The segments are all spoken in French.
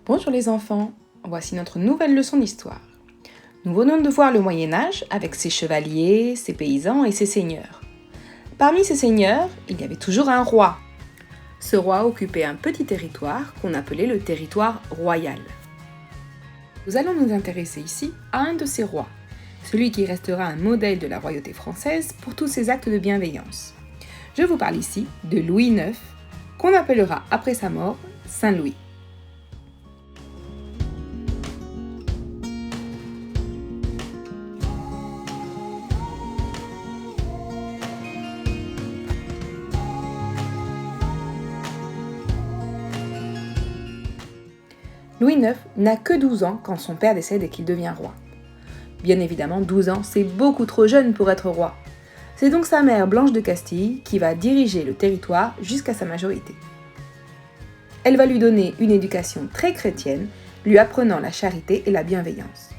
Bonjour les enfants, voici notre nouvelle leçon d'histoire. Nous venons de voir le Moyen-Âge avec ses chevaliers, ses paysans et ses seigneurs. Parmi ces seigneurs, il y avait toujours un roi. Ce roi occupait un petit territoire qu'on appelait le territoire royal. Nous allons nous intéresser ici à un de ces rois, celui qui restera un modèle de la royauté française pour tous ses actes de bienveillance. Je vous parle ici de Louis IX, qu'on appellera après sa mort Saint Louis. Louis IX n'a que 12 ans quand son père décède et qu'il devient roi. Bien évidemment, 12 ans, c'est beaucoup trop jeune pour être roi. C'est donc sa mère Blanche de Castille qui va diriger le territoire jusqu'à sa majorité. Elle va lui donner une éducation très chrétienne, lui apprenant la charité et la bienveillance.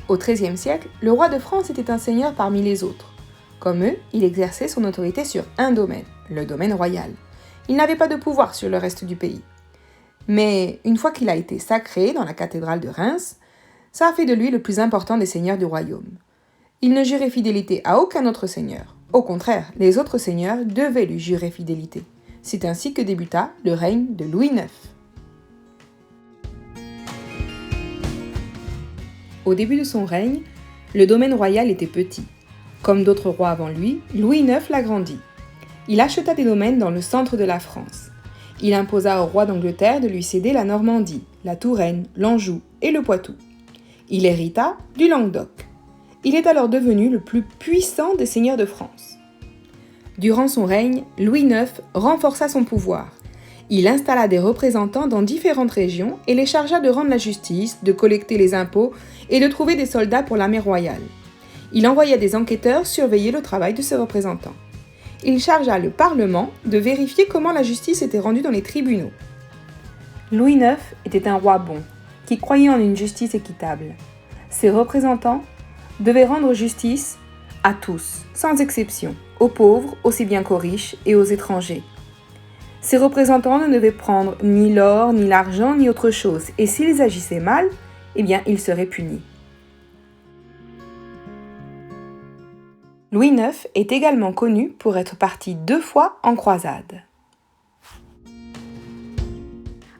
Au XIIIe siècle, le roi de France était un seigneur parmi les autres. Comme eux, il exerçait son autorité sur un domaine, le domaine royal. Il n'avait pas de pouvoir sur le reste du pays. Mais une fois qu'il a été sacré dans la cathédrale de Reims, ça a fait de lui le plus important des seigneurs du royaume. Il ne jurait fidélité à aucun autre seigneur. Au contraire, les autres seigneurs devaient lui jurer fidélité. C'est ainsi que débuta le règne de Louis IX. Au début de son règne, le domaine royal était petit. Comme d'autres rois avant lui, Louis IX l'agrandit. Il acheta des domaines dans le centre de la France. Il imposa au roi d'Angleterre de lui céder la Normandie, la Touraine, l'Anjou et le Poitou. Il hérita du Languedoc. Il est alors devenu le plus puissant des seigneurs de France. Durant son règne, Louis IX renforça son pouvoir. Il installa des représentants dans différentes régions et les chargea de rendre la justice, de collecter les impôts et de trouver des soldats pour l'armée royale. Il envoya des enquêteurs surveiller le travail de ses représentants. Il chargea le Parlement de vérifier comment la justice était rendue dans les tribunaux. Louis IX était un roi bon, qui croyait en une justice équitable. Ses représentants devaient rendre justice à tous, sans exception, aux pauvres aussi bien qu'aux riches et aux étrangers. Ses représentants ne devaient prendre ni l'or, ni l'argent, ni autre chose, et s'ils agissaient mal, ils seraient punis. Louis IX est également connu pour être parti 2 fois en croisade.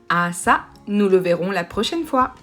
Ah ça, nous le verrons la prochaine fois.